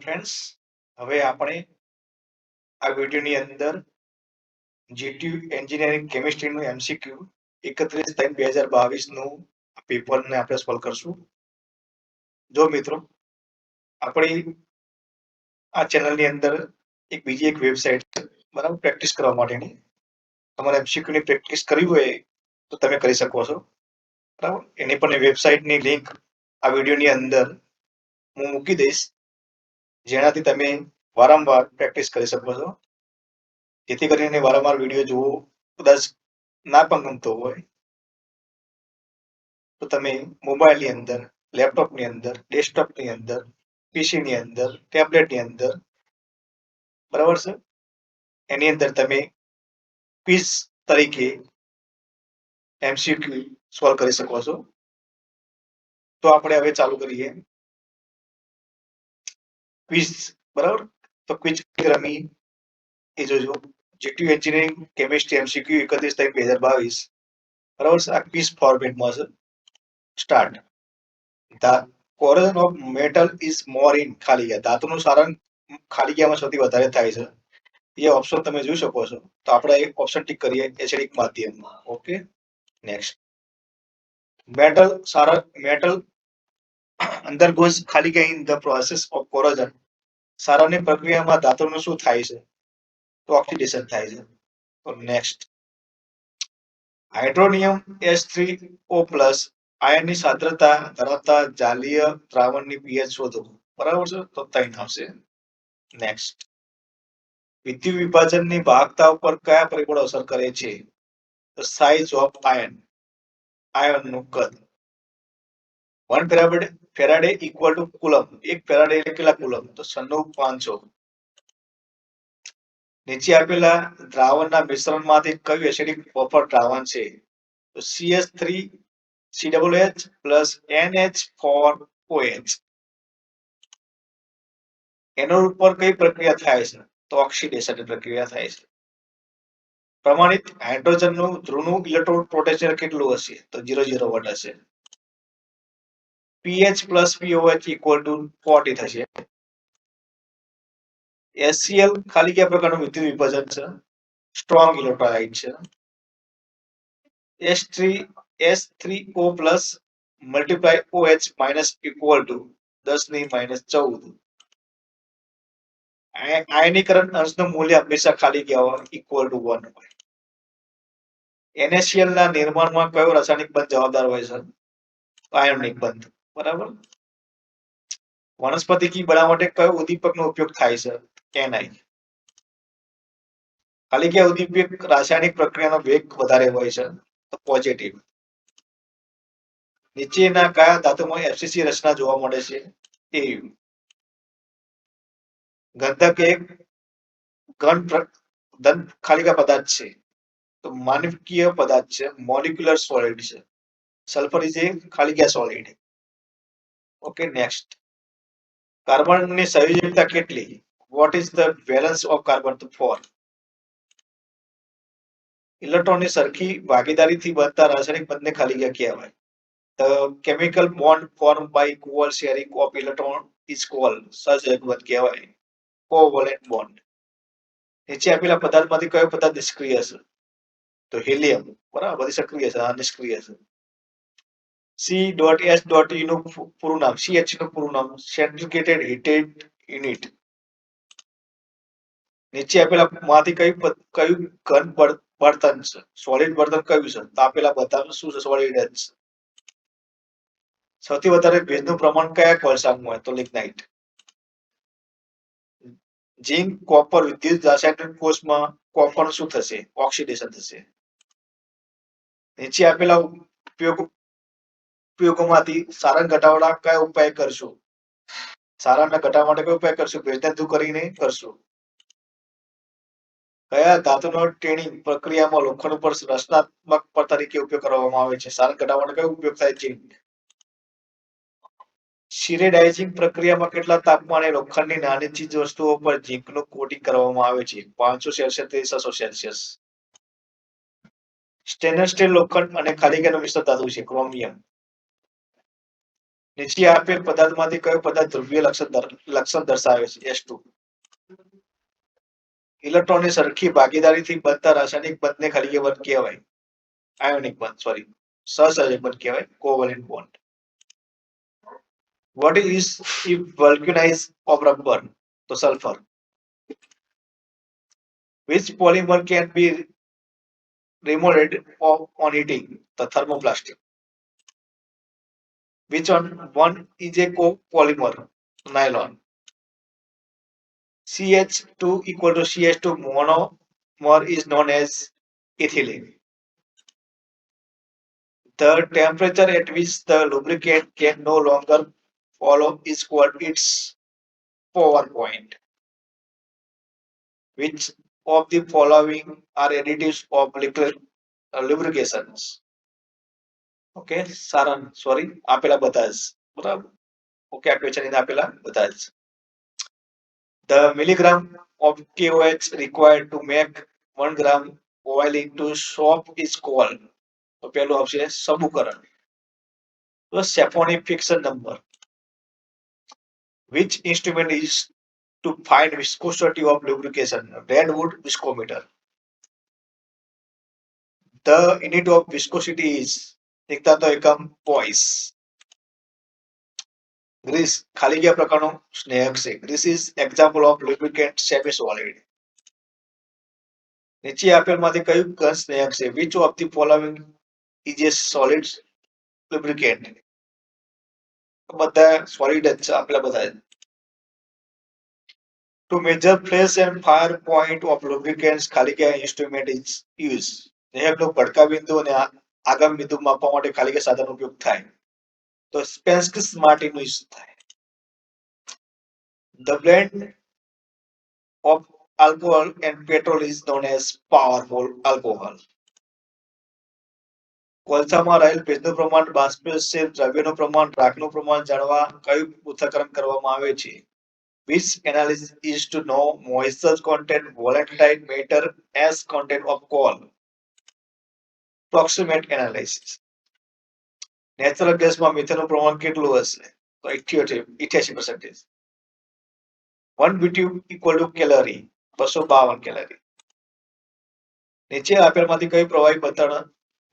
Friends, હવે આપણે આ વિડીયોની અંદર જીટીયુ એન્જિનિયરિંગ કેમિસ્ટ્રીનું એમસીક્યુ 31/3/2022 નું પેપરને આપણે સોલ્વ કરશું. જો મિત્રો, આપણી આ ચેનલની અંદર બીજી એક વેબસાઇટ છે, બરાબર, પ્રેક્ટિસ કરવા માટેની. તમારે એમસીક્યુની પ્રેક્ટિસ કરવી હોય તો તમે કરી શકો છો, બરાબર. એની પણ વેબસાઇટની લિંક આ વિડીયોની અંદર હું મૂકી દઈશ, જેનાથી તમે વારંવાર પ્રેક્ટિસ કરી શકો છો. જેથી કરીને વારંવાર વિડીયો જોવો કદાચ ના પણ ગમતો હોય તો તમે મોબાઈલની અંદર, લેપટોપની અંદર, ડેસ્કટોપની અંદર, પીસીની અંદર, ટેબ્લેટની અંદર, બરાબર છે, એની અંદર તમે ક્વિઝ તરીકે એમસીક્યુ સોલ્વ કરી શકો છો. તો આપણે હવે ચાલુ કરીએ ક્વિઝ, બરાબર. તો ક્વિઝ રમી એ જોજો. જીટીયુ એન્જિનિયરિંગ કેમિસ્ટ્રી એમસીક્યુ 31/3/2022, બરાબર છે. આ ક્વિઝ ફોર્મેટમાં છે. Start. The corrosion of metal is more in ખાલી જગ્યા. ધાતુનું સારણ ખાલી જગ્યામાં સૌથી વધારે થાય છે. એ ઓપ્શન તમે જોઈ શકો છો. તો આપણે એક ઓપ્શન ટીક કરીએ, એસિડિક માધ્યમમાં. Okay, next. મેટલ undergoes ખાલી જગ્યા in the process of corrosion. સારણની પ્રક્રિયામાં ધાતુનું શું થાય છે? તો ઓક્સિડેશન થાય છે. તો નેક્સ્ટ. હાઇડ્રોનિયમ H3O+ આયનની સાંદ્રતા ધરાવતા જાલીય દ્રાવણની pH શોધો. બરાબર છે, તો 3 આવશે. નેક્સ્ટ. વિદ્યુત વિભાજનની વાહકતા ઉપર કયા પરિબળો અસર કરે છે? તો સાઇઝ ઓફ આયનનું કદ. 1 faraday equal to coulomb. 1 faraday એટલે કેટલા કુલમ? તો 96,500. નીચે આપેલા દ્રાવણના મિશ્રણમાંથી કયું એસિડિક બફર દ્રાવણ છે? તો CH3COOH પ્લસ NH4OH. એનોડ ઉપર કઈ પ્રક્રિયા થાય છે? તો ઓક્સિડેશનની પ્રક્રિયા થાય છે. પ્રમાણિત હાઇડ્રોજનનું ધ્રુવનું ઇલેક્ટ્રોન પોટેન્શિયલ કેટલું હશે? તો 0.01 હશે. PH plus POH equal to 40 થશે. HCl ખાલી કયા પ્રકારનું વિદ્યુત વિભાજન છે? સ્ટ્રોંગ ઇલેક્ટ્રોલાઇટ છે. H3O plus multiply OH minus equal to 10⁻14. આયનીકરણ અંશનું મૂલ્ય હંમેશા ખાલી જગ્યા ઇક્વલ ટુ 1 હોય. NaCl ના નિર્માણમાં કયો રાસાયણિક બંધ જવાબદાર હોય છે? આયોનિક બંધ. બરાબર. વનસ્પતિ ઘી બનાવવા માટે કયો ઉદ્દીપકનો ઉપયોગ થાય છે? Ni. ખાલી જગ્યા ઉદ્દીપક રાસાયણિક પ્રક્રિયાનો વેગ વધારે હોય છે, તો પોઝિટિવ. નીચેના કયા ધાતુમાં FCC રચના જોવા મળે છે? AU. ગંધક એક ઘન ખાલી જગ્યા પદાર્થ છે, તો માનવીય પદાર્થ છે, મોલિક્યુલર સોલિડ છે. સલ્ફર ઇઝ એ ખાલી જગ્યા સોલિડ. Okay, next. કાર્બનની સંયોજકતા કેટલી? What is the valence of carbon? તો 4. ઇલેક્ટ્રોનની સરખી ભાગીદારીથી બનતા રાસાયણિક બંધને ખાલી જગ્યા કહેવાય. The chemical bond formed by equal sharing of electron is called સહસંયોજક બંધ કહેવાય. Covalent bond. નીચે આપેલા પદાર્થમાંથી કયો પદાર્થ નિષ્ક્રિય છે? તો હિલિયમ. બરાબર, બધી સક્રિય છે, આ નિષ્ક્રિય છે. C.H.E નું પૂરું નામ, CH નું પૂરું નામ સેન્ટ્રીગેટેડ હીટેડ યુનિટ. નીચે આપેલા માંથી કયું ઘન બળતણ છે? સોલિડ બળતણ કયું છે? તો આપેલા બધા શું છે? સોલિડ જ છે. સૌથી વધારે ભેજનું પ્રમાણ કયા કોલસામાં હોય? તો લિગ્નાઇટ. ઝિંક કોપર વિદ્યુત રાસાયણિક કોષમાં કોપર શું થશે? ઓક્સિડેશન થશે. નીચે આપેલા ઉપયોગોમાંથી સારણ ઘટાડવા કયા ઉપાય કરશું? સારણને ઘટાડવા માટે કયો ઉપાય કરશું? ભેજને દૂર કરીને કરશું. કયા ધાતુનો ટ્રેનિંગ પ્રક્રિયામાં લોખંડ ઉપર રચનાત્મક તરીકે ઉપયોગ કરવામાં આવે છે? સારણ ઘટાડવા માટે કયો ઉપયોગ થાય? ઝિંક. સિરેડાઇઝિંગ પ્રક્રિયામાં કેટલા તાપમાને લોખંડની નાની ચીજ વસ્તુઓ પર ઝિંકનું કોટિંગ કરવામાં આવે છે? 500 સેલ્સિયસ થી 600 સેલ્સિયસ. સ્ટેનલેસ સ્ટીલ લોખંડ અને ખાલી જગ્યાનું મિશ્ર ધાતુ છે, ક્રોમિયમ. નીચે આપેલ પદાર્થમાંથી કયો પદાર્થ ધ્રુવીય લક્ષણ દર્શાવે છે? S2. ઇલેક્ટ્રોનની સરખી ભાગીદારીથી બનતા રાસાયણિક બંધને ખાલી બંધ કહેવાય. આયોનિક બંધ, સોરી, સહસંયોજક બંધ કહેવાય, covalent bond. What is if vulcanize of rubber? તો sulfur. Which polymer can be remolded on heating? The thermoplastic. Which one is a copolymer? Nylon. CH2 equal to CH2 monomer is known as ethylene. The temperature at which the lubricant can no longer follow is called its pour point. Which of the following are additives of lubrications? Okay, સારણ, sorry, આપેલા બધા જ બરાબર. Okay, આ question એને આપેલા બધા જ. The milligram of KOH required to make 1 gram oil into soap is called. તો પહેલું આવશે સમૂહકરણ. તો Stephani-Fixer number. Which instrument is to find viscosity of lubrication? Redwood viscometer. The unit of viscosity is એકતા એકમ પોઈસ. Greece ખાલી ગયા પ્રકારનો સ્નેહક છે. Grease is example of lubricant semi solid. નીચે આપેલમાંથી કયું ઘન સ્નેહક છે? Which of the following is a solid lubricant? બધા સોલિડ જ છે આપેલા બધા. To measure flash and fire point of lubricants ખાલી ગયા instrument is used. સ્નેહકનો ભડકા બિંદુ અને આગામી બિંદુ માપવા માટે ખાલી ગયા સાધનનો ઉપયોગ થાય. તો સ્પેન્સ્કિસ માર્ટિનનો યુઝ થાય. The blend of alcohol and petrol is known as powerful alcohol. કોલસામાં રહેલ ભેજનું પ્રમાણ, બાષ્પીય દ્રવ્યનું પ્રમાણ, રાખનું પ્રમાણ જાણવા કયું પૃથ્થકરણ કરવામાં આવે છે? Which analysis is to know moisture content, volatile matter as content of coal? Proximate analysis. Natural ગેસમાં મિથેનનું પ્રમાણ કેટલું હશે? તો 88%. 1 BTU equal to calorie, 252 calorie. નીચે આપેલમાંથી કયું પ્રવાહી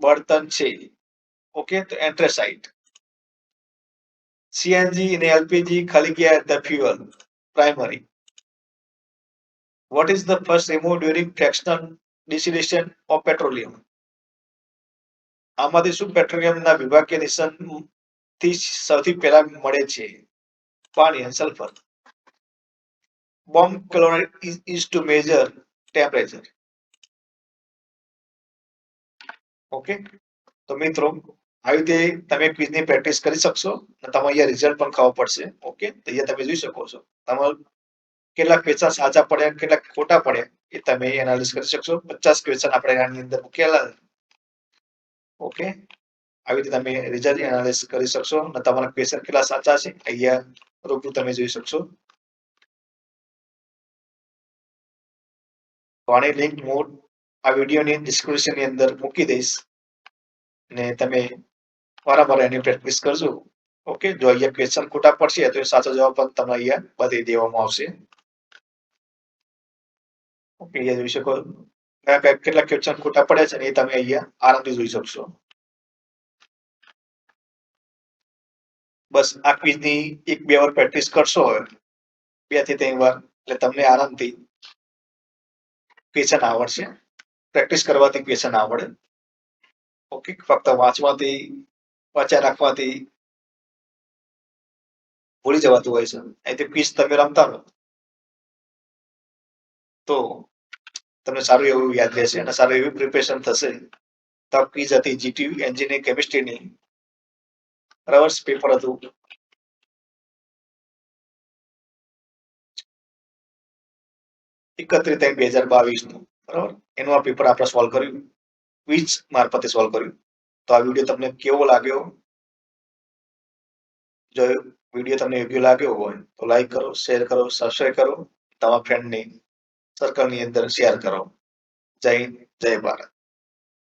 બળતણ છે? ઓકે, તો એન્થ્રેસાઇટ. CNG અને LPG ખાલી ગયા the fuel primary. What is the first removed during fractional distillation of petroleum? આમાંથી શું પેટ્રોલિયમના વિભાગીય નિશાનથી સૌથી પહેલા મળે છે? પાણી અને sulphur. Bomb calorimeter is to measure temperature. Okay, તો મિત્રો આવી રીતે તમે ક્વિઝની પ્રેક્ટિસ કરી શકશો અને તમે અહીંયા રિઝલ્ટ પણ ખબર પડશે. ઓકે, તો અહીંયા તમે જોઈ શકો છો તમારું કેટલા ક્વેશ્ચન સાચા પડ્યા, કેટલા ખોટા પડ્યા એ તમે એનાલિસિસ કરી શકશો. 50 ક્વેશ્ચન આપણે આની અંદર મૂકેલા. ઓકે, આવી રીતે તમે રિઝલ્ટ એનાલિસિસ કરી શકશો અને તમારા ક્વેશ્ચન કેટલા સાચા છે અહીંયા રૂબરૂ તમે જોઈ શકશો. તો આની લિંક હું આ વિડીયોની ડિસ્ક્રિપ્શનની અંદર મૂકી દઈશ અને તમે વારંવાર એની પ્રેક્ટિસ કરજો. ઓકે, જો અહીંયા ક્વેશ્ચન ખોટા પડશે તો એ સાચો જવાબ પણ તમને અહીંયા બતાવી દેવામાં આવશે. ઓકે, અહીંયા જોઈ શકો કેટલા ક્વેશ્ચન ખોટા પડ્યા છે ને એ તમે અહીંયા આરામથી જોઈ શકશો. બસ આ ક્વિઝની 1-2 વાર પ્રેક્ટિસ કરશો, 2 થી 3 વાર, એટલે તમને આરામથી ક્વેશ્ચન આવડશે. પ્રેક્ટિસ કરવાથી ક્વેશ્ચન આવડે. ઓકે, ફક્ત વાંચ્યા રાખવાથી ભૂલી જવાતું હોય છે. અહીંથી ક્વિઝ તમે રમતા રહો તો તમને સારું એવું યાદ રહેશે અને સારું એવું પ્રિપેરેશન થશે. તો ક્વિઝ હતી જીટીયુ એન્જિનિયરિંગ કેમિસ્ટ્રીની, રિવર્સ પેપર હતું. એકત્રીસ 3/2022 બરાબર, એનું આ પેપર આપણે સોલ્વ કર્યું, ક્વિઝ મારફતે સોલ્વ કર્યું. તો આ વિડીયો તમને કેવો લાગ્યો? જો વિડીયો તમને યોગ્ય લાગ્યો હોય તો લાઈક કરો, શેર કરો, સબસ્ક્રાઇબ કરો, તમારા ફ્રેન્ડની સર્કલની અંદર શેર કરો. જય હિન્દ, જય ભારત.